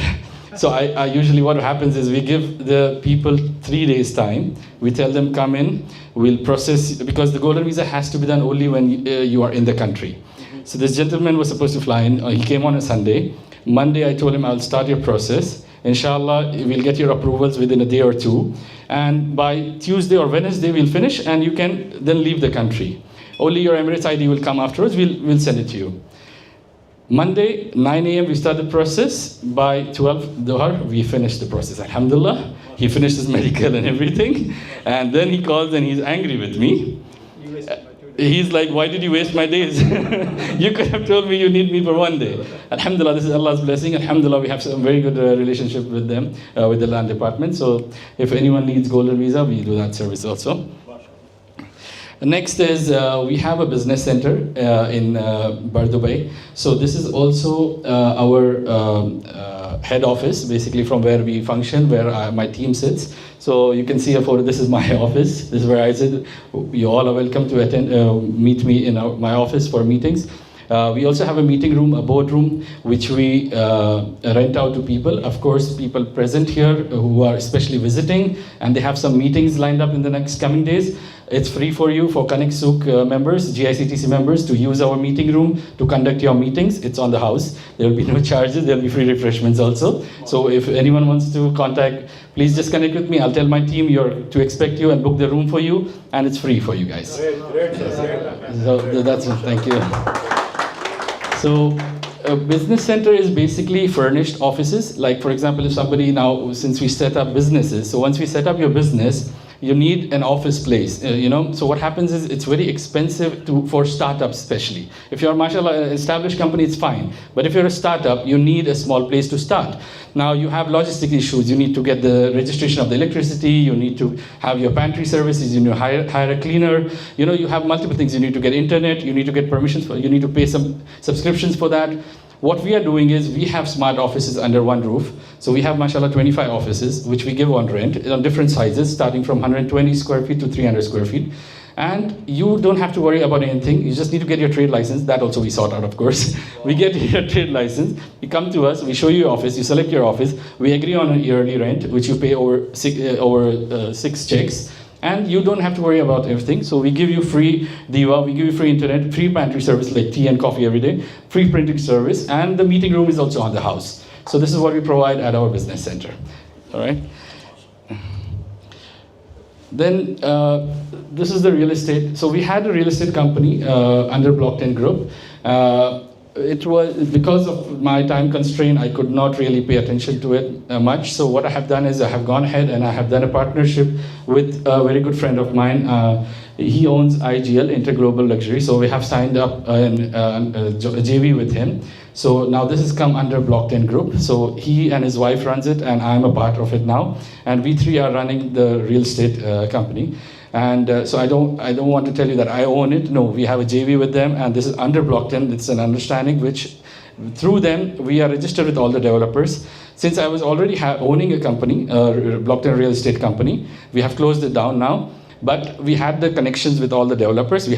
so I usually what happens is we give the people 3 days time. We tell them come in, we'll process, because the golden visa has to be done only when you are in the country. So this gentleman was supposed to fly in, he came on a Sunday. Monday I told him I'll start your process. Inshallah, we'll get your approvals within a day or 2. And by Tuesday or Wednesday, we'll finish and you can then leave the country. Only your Emirates ID will come afterwards, we'll send it to you. Monday, 9 a.m. we start the process. By 12 Dhuhr, we finish the process. Alhamdulillah, he finished his medical and everything. And then he calls and he's angry with me. He's like, why did you waste my days? You could have told me you need me for one day. Alhamdulillah, this is Allah's blessing. Alhamdulillah, we have some very good relationship with them, with the land department. So if anyone needs golden visa, we do that service also. Next is we have a business center in Bardubai. So this is also our head office, basically from where we function, where my team sits. So you can see a photo. This is my office. This is where I sit. You all are welcome to attend, meet me in my office for meetings. We also have a meeting room, a boardroom, which we rent out to people. Of course, people present here who are especially visiting, and they have some meetings lined up in the next coming days. It's free for you, for Connect Souk members, GICTC members, to use our meeting room to conduct your meetings. It's on the house. There will be no charges. There will be free refreshments also. So if anyone wants to contact, please just connect with me. I'll tell my team to expect you and book the room for you, and it's free for you guys. Great. So that's it. Thank you. So a business center is basically furnished offices. Like, for example, if somebody now, since we set up businesses, so once we set up your business, you need an office place, So what happens is it's very expensive for startups, especially. If you're, mashallah, an established company, it's fine. But if you're a startup, you need a small place to start. Now you have logistic issues. You need to get the registration of the electricity. You need to have your pantry services. You need to hire a cleaner. You have multiple things. You need to get internet. You need to get permissions for. You need to pay some subscriptions for that. What we are doing is we have smart offices under one roof. So we have, mashallah, 25 offices, which we give on rent on different sizes, starting from 120 square feet to 300 square feet. And you don't have to worry about anything. You just need to get your trade license. That also we sort out, of course. We get your trade license. You come to us. We show you your office. You select your office. We agree on a yearly rent, which you pay over 6 checks. And you don't have to worry about everything. So we give you free diva, we give you free internet, free pantry service like tea and coffee every day, free printing service, and the meeting room is also on the house. So this is what we provide at our business center. All right. Then this is the real estate. So we had a real estate company under Block 10 Group. It was because of my time constraint, I could not really pay attention to it much. So what I have done is I have gone ahead and I have done a partnership with a very good friend of mine. He owns IGL, Interglobal Luxury. So we have signed up a JV with him. So now this has come under Block 10 Group. So he and his wife runs it, and I'm a part of it now. And we three are running the real estate company. And so I don't want to tell you that I own it. No, we have a JV with them, and this is under Block 10. It's an understanding which, through them, we are registered with all the developers. Since I was already owning a company, Block 10 real estate company, we have closed it down now. But we had the connections with all the developers. We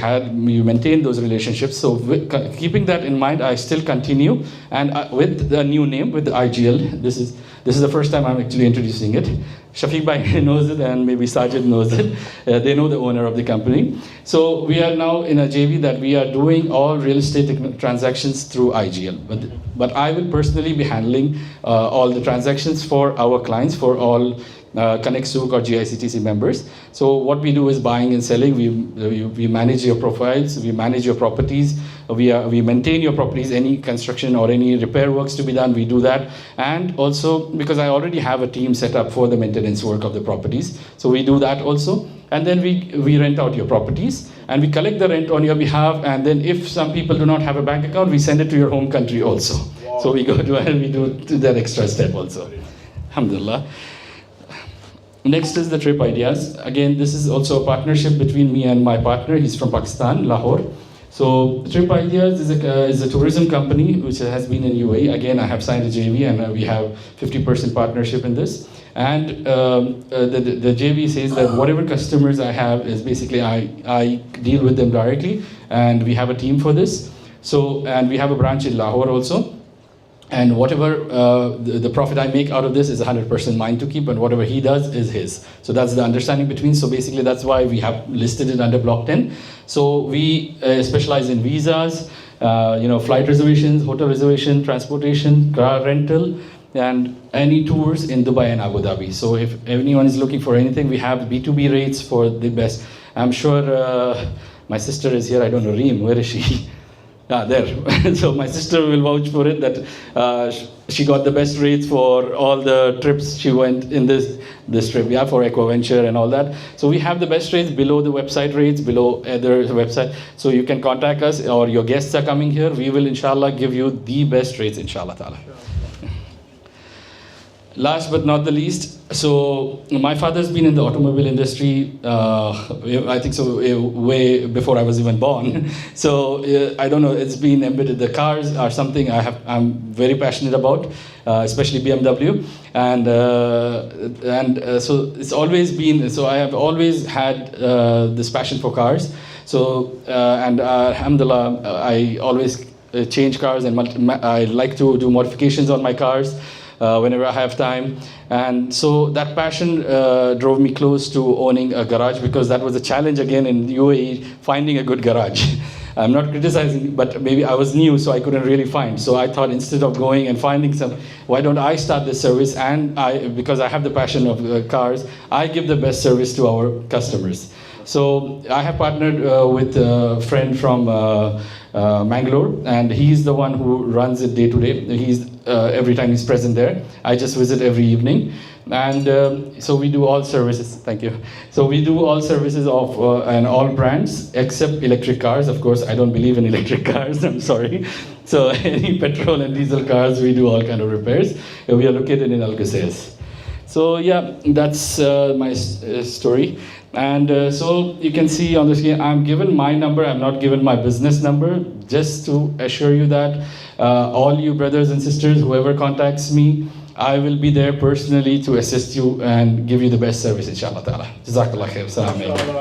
maintained those relationships. So keeping that in mind, I still continue, and with the new name, with the IGL. This is the first time I'm actually introducing it. Shafiq Bhai knows it, and maybe Sajid knows it. They know the owner of the company. So we are now in a JV that we are doing all real estate transactions through IGL. But I will personally be handling all the transactions for our clients, for all Connect Souk or GICTC members. So what we do is buying and selling. We manage your profiles, we manage your properties, we maintain your properties, any construction or any repair works to be done, we do that. And also, because I already have a team set up for the maintenance work of the properties, so we do that also. And then we rent out your properties, and we collect the rent on your behalf, and then if some people do not have a bank account, we send it to your home country also. Wow. So we go to and we do that extra step also. Alhamdulillah. Next is the trip ideas. Again, this is also a partnership between me and my partner. He's from Pakistan, Lahore. So Trip Ideas is a tourism company which has been in UAE. Again, I have signed a JV, and we have 50% partnership in this. And the JV says that whatever customers I have is basically I deal with them directly, and we have a team for this. So, and we have a branch in Lahore also. And whatever the profit I make out of this is 100% mine to keep, and whatever he does is his. So that's the understanding between. So basically that's why we have listed it under Block 10. So we specialize in visas, flight reservations, hotel reservation, transportation, car rental, and any tours in Dubai and Abu Dhabi. So if anyone is looking for anything, we have B2B rates for the best. I'm sure my sister is here. I don't know, Reem, where is she? There. So my sister will vouch for it that she got the best rates for all the trips she went in this trip, yeah, for Aquaventure and all that. So we have the best rates below the website rates, below other website. So you can contact us, or your guests are coming here. We will, inshallah, give you the best rates, inshallah ta'ala. Last but not the least, so my father's been in the automobile industry, I think so, way before I was even born. So I don't know, it's been embedded. The cars are something I'm very passionate about, especially BMW. And so it's always been, so I have always had this passion for cars. So, and alhamdulillah, I always change cars, and I like to do modifications on my cars. Whenever I have time. And so that passion drove me close to owning a garage, because that was a challenge again in UAE, finding a good garage. I'm not criticizing, but maybe I was new, so I couldn't really find. So I thought, instead of going and finding some, why don't I start this service? And because I have the passion of cars, I give the best service to our customers. So I have partnered with a friend from Mangalore, and he's the one who runs it day to day. He's every time he's present there. I just visit every evening, and so we do all services. Thank you. So we do all services of and all brands except electric cars. Of course, I don't believe in electric cars. I'm sorry. So any petrol and diesel cars, we do all kind of repairs. We are located in Algeciras. So yeah, that's my story. And so you can see on the screen, I'm given my number. I'm not given my business number, just to assure you that all you brothers and sisters, whoever contacts me, I will be there personally to assist you and give you the best service, inshallah ta'ala. Jazakallah khair. Assalamu alaikum.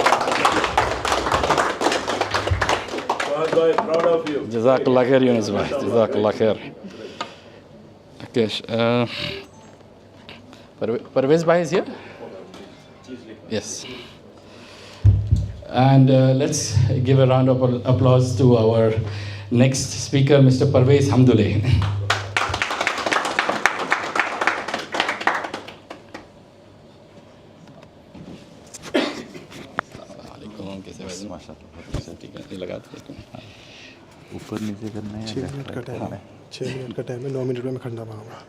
Proud of you. Jazakallah khair, Yunus bhai. Jazakallah khair. Okay. Parvez bhai is here? Yes. And let's give a round of applause to our next speaker, Mr. Parvez Hamdule. ऊपर नीचे करना है 6 minute का time है 6 minute का time है 9 minute में मैं खंडा मांगूंगा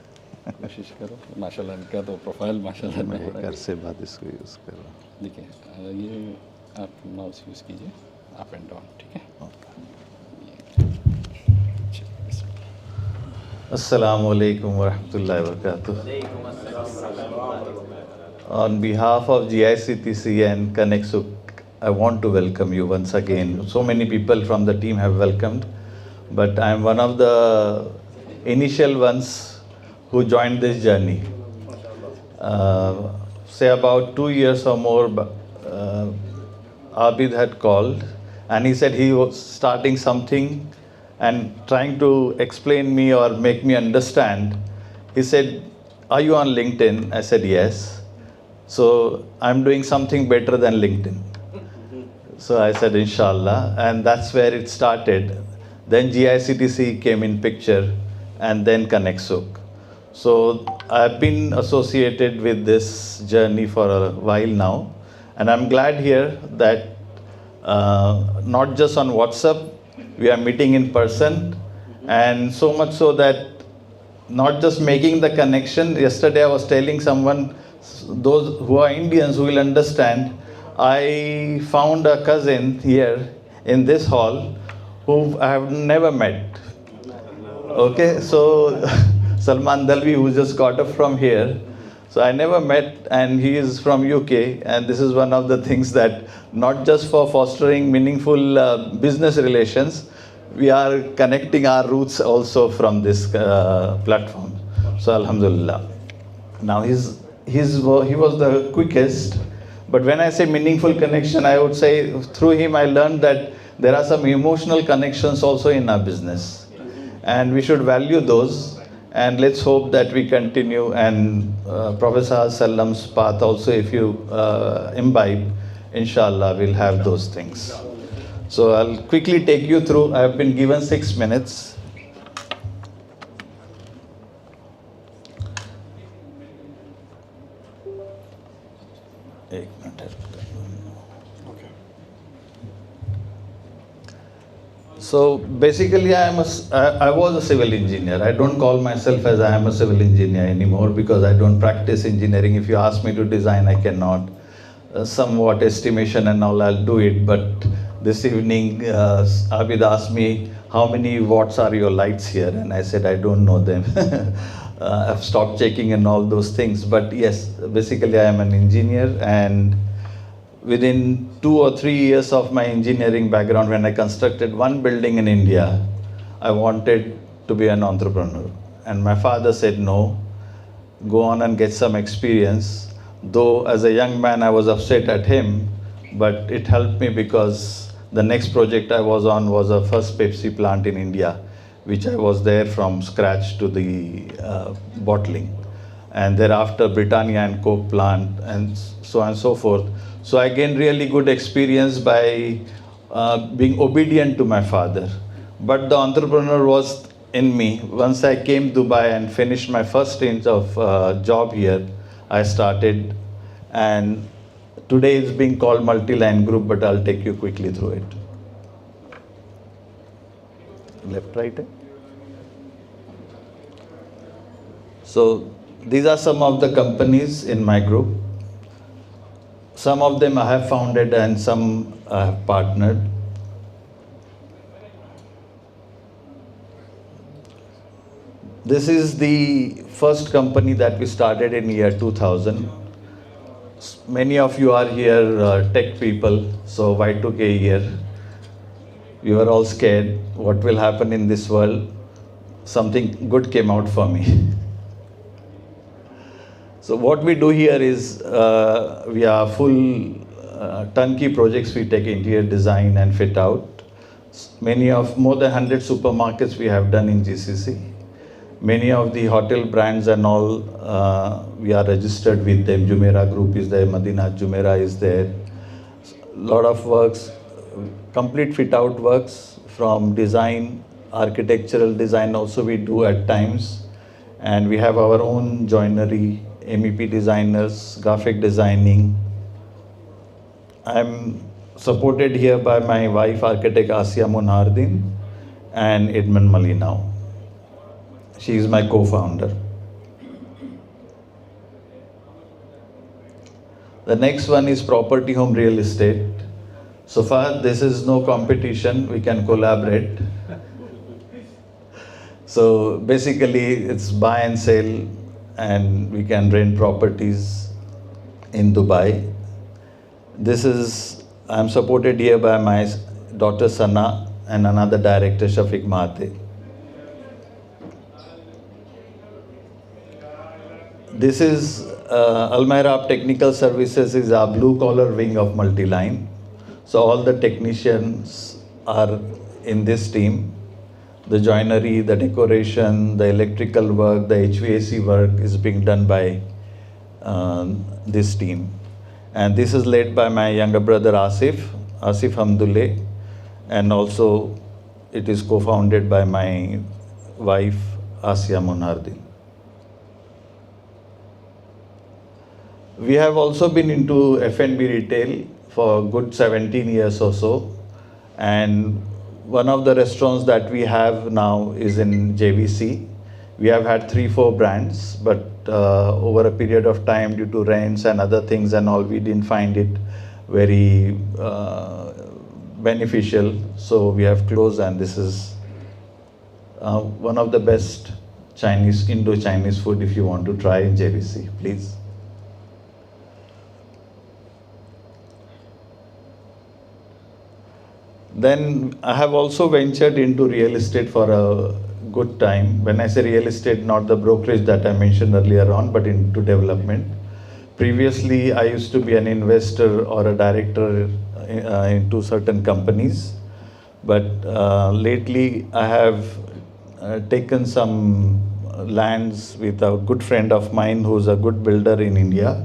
कोशिश करो माशाल्लाह इनका तो प्रोफाइल माशाल्लाह मैं घर से बाद इसको यूज़ कर रहा हूँ देखिए ये आप माउस यूज़ कीजिए अप एंड डाउन ठीक है अस्सलामु अलैकुम वरहमतुल्लाहि वबरकातुह On behalf of GICTC and Connexuk, I want to welcome you once again. So many people from the team have welcomed, but I am one of the initial ones who joined this journey. Say about 2 years or more, Abid had called and he said he was starting something and trying to explain me or make me understand. He said, "Are you on LinkedIn?" I said, "Yes." So I'm doing something better than LinkedIn. So I said, "Inshallah," and that's where it started. Then GICTC came in picture, and then Connexuk. So I've been associated with this journey for a while now, and I'm glad here that not just on WhatsApp, we are meeting in person, and so much so that not just making the connection. Yesterday I was telling someone, those who are Indians who will understand, I found a cousin here in this hall who I have never met. Okay, so Salman Dalvi, who just got up from here, so I never met, and he is from UK, and this is one of the things that not just for fostering meaningful business relations, we are connecting our roots also from this platform. So Alhamdulillah. Now he was the quickest, but when I say meaningful connection, I would say through him I learned that there are some emotional connections also in our business, and we should value those, and let's hope that we continue, and Prophet Sallam's path also, if you imbibe, inshallah we'll have those things. So I'll quickly take you through. I have been given 6 minutes. So basically, I was a civil engineer. I don't call myself as I am a civil engineer anymore because I don't practice engineering. If you ask me to design, I cannot. Somewhat estimation and all, I'll do it. But this evening, Abid asked me, how many watts are your lights here? And I said, I don't know them. I've stopped checking and all those things. But yes, basically I am an engineer, and within 2 or 3 years of my engineering background, when I constructed one building in India, I wanted to be an entrepreneur. And my father said, no, go on and get some experience. Though as a young man, I was upset at him, but it helped me because the next project I was on was a first Pepsi plant in India, which I was there from scratch to the bottling. And thereafter Britannia and Coke plant, and so on and so forth. So I gained really good experience by being obedient to my father. But the entrepreneur was in me. Once I came to Dubai and finished my first stint of job here, I started, and today it's being called Multi-Line Group, but I'll take you quickly through it. Left, right. So these are some of the companies in my group. Some of them I have founded and some I have partnered. This is the first company that we started in year 2000. Many of you are here tech people, so Y2K year. We were all scared, what will happen in this world? Something good came out for me. So what we do here is, we are full turnkey projects. We take interior design and fit out. More than 100 supermarkets we have done in GCC. Many of the hotel brands and all, we are registered with them. Jumeirah Group is there, Madinat Jumeirah is there. Lot of works, complete fit out works from design, architectural design also we do at times. And we have our own joinery, MEP designers, graphic designing. I'm supported here by my wife, architect Asia Munardin, and Edmund Malinau. She is my co-founder. The next one is property home real estate. So far, this is no competition, we can collaborate. So basically, it's buy and sell, and we can rent properties in Dubai. I'm supported here by my daughter Sana and another director, Shafiq Mahathir. This is Almirah Technical Services, is our blue collar wing of Multi-Line. So all the technicians are in this team. The joinery, the decoration, the electrical work, the HVAC work is being done by this team. And this is led by my younger brother Asif Hamdullah, and also it is co-founded by my wife Asia Munardin. We have also been into F&B retail for a good 17 years or so, and one of the restaurants that we have now is in JVC. We have had 3-4 brands, but over a period of time, due to rents and other things and all, we didn't find it very beneficial. So we have closed, and this is one of the best Indo-Chinese food if you want to try in JVC, please. Then I have also ventured into real estate for a good time. When I say real estate, not the brokerage that I mentioned earlier on, but into development. Previously, I used to be an investor or a director into certain companies. But lately, I have taken some lands with a good friend of mine who's a good builder in India.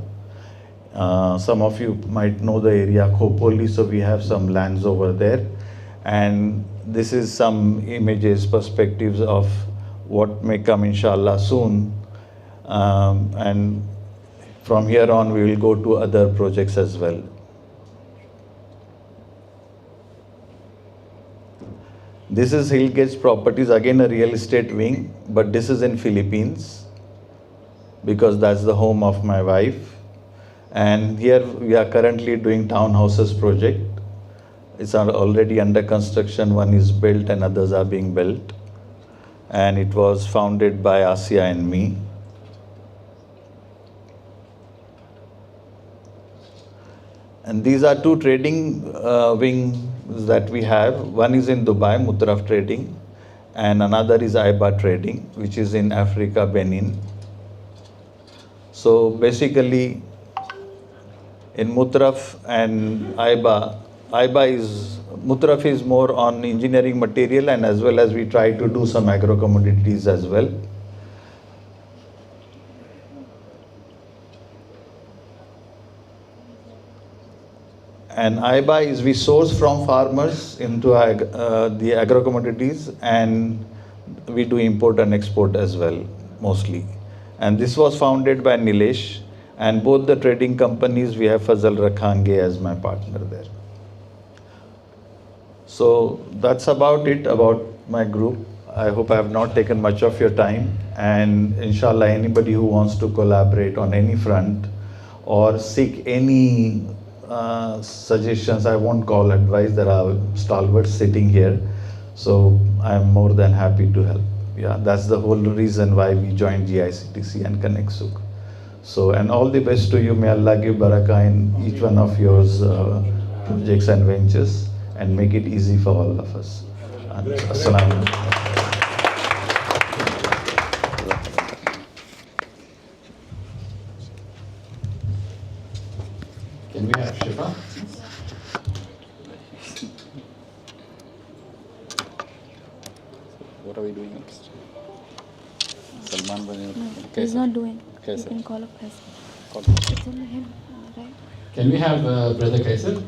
Some of you might know the area Khopoli, so we have some lands over there. And this is some images, perspectives of what may come inshallah soon. And from here on, we will go to other projects as well. This is Hillgate Properties, again a real estate wing, but this is in Philippines because that's the home of my wife. And here we are currently doing townhouses project. It's already under construction. One is built and others are being built. And it was founded by Asia and me. And these are two trading wings that we have. One is in Dubai, Mutraf Trading, and another is Aiba Trading, which is in Africa, Benin. So basically, in Mutraf and Aiba, Mutraf is more on engineering material, and as well as we try to do some agro commodities as well. And Aiba is we source from farmers into the agro commodities, and we do import and export as well, mostly. And this was founded by Nilesh, and both the trading companies, we have Fazal Rakhange as my partner there. So that's about it, about my group. I hope I have not taken much of your time, and inshallah anybody who wants to collaborate on any front or seek any suggestions, I won't call advice, there are stalwarts sitting here, so I'm more than happy to help. Yeah, that's the whole reason why we joined GICTC and Connect Sukh. So, and all the best to you. May Allah give barakah in each one of your projects and ventures, and make it easy for all of us. Assalamu alaikum. Can we have Shifa? What are we doing next? Salman Bani. He's not doing. Kaisar. You can call up Kaisar. Call. It's only him, right? Can we have Brother Kaisar?